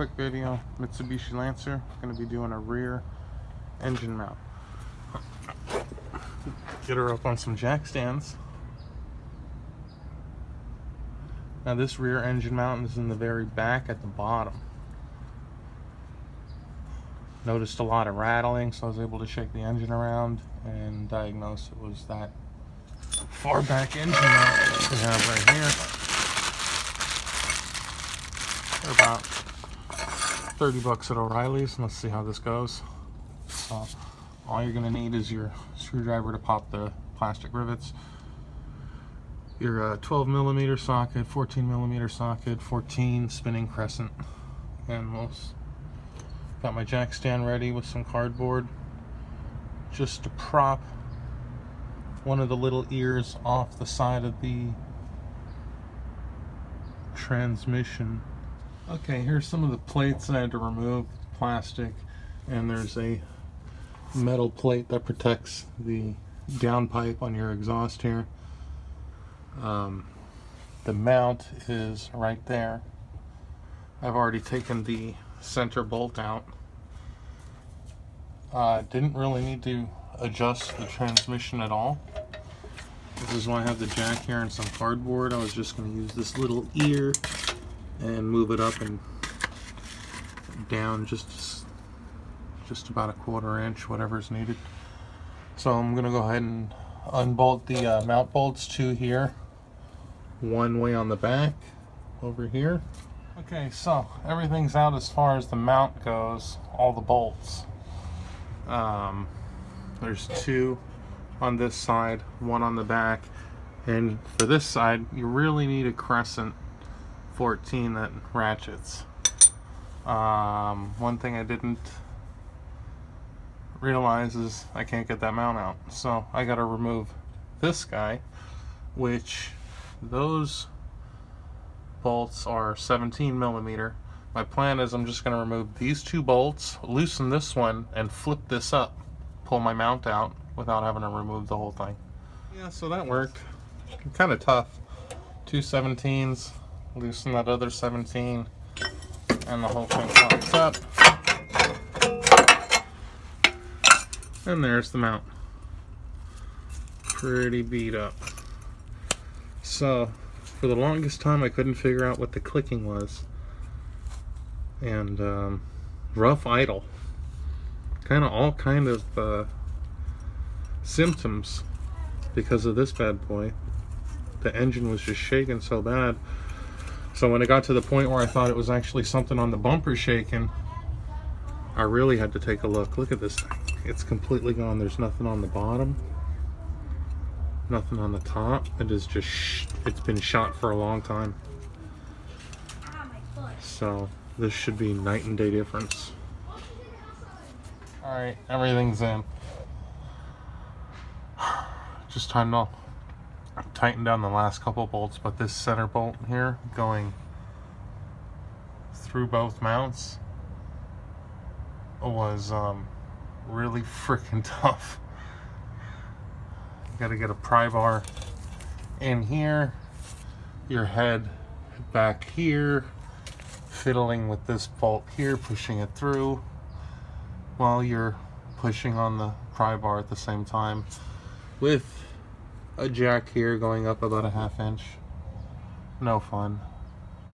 quick video. Mitsubishi Lancer. Going to be doing a rear engine mount. Get her up on some jack stands. Now this rear engine mount is in the very back at the bottom. Noticed a lot of rattling, so I was able to shake the engine around and diagnose it was that far back engine mount we have right here. They're about 30 bucks at O'Reilly's. Let's see how this goes. So all you're going to need is your screwdriver to pop the plastic rivets, your 12 millimeter socket, 14 millimeter socket, 14 spinning crescent, and got my jack stand ready with some cardboard just to prop one of the little ears off the side of the transmission. Okay, here's some of the plates I had to remove, plastic, and there's a metal plate that protects the downpipe on your exhaust here. The mount is right there. I've already taken the center bolt out. Didn't really need to adjust the transmission at all. This is why I have the jack here and some cardboard. I was just going to use this little ear and move it up and down just about a 1/4 inch, whatever is needed. So I'm going to go ahead and unbolt the mount bolts, 2 here, 1 way on the back over here. Okay, so everything's out as far as the mount goes, all the bolts. There's 2 on this side, 1 on the back, and for this side you really need a crescent 14 that ratchets. One thing I didn't realize is I can't get that mount out, so I gotta remove this guy, which those bolts are 17 millimeter. My plan is I'm just going to remove these 2 bolts, loosen this one, and flip this up, pull my mount out without having to remove the whole thing. Yeah, so that worked. Kind of tough. 2 17s, loosen that other 17, and the whole thing pops up. And there's the mount. Pretty beat up. So for the longest time I couldn't figure out what the clicking was, and rough idle, all kind of symptoms because of this bad boy. The engine was just shaking so bad, so when it got to the point where I thought it was actually something on the bumper shaking, I really had to take a look. Look at this thing, it's completely gone. There's nothing on the bottom, nothing on the top. It is just it's been shot for a long time. So this should be night and day difference. All right, everything's in. Just time to tighten down the last couple bolts, but this center bolt here going through both mounts was really freaking tough. Got to get a pry bar in here, your head back here, fiddling with this bolt here, pushing it through while you're pushing on the pry bar at the same time, with a jack here going up about a 1/2 inch. No fun.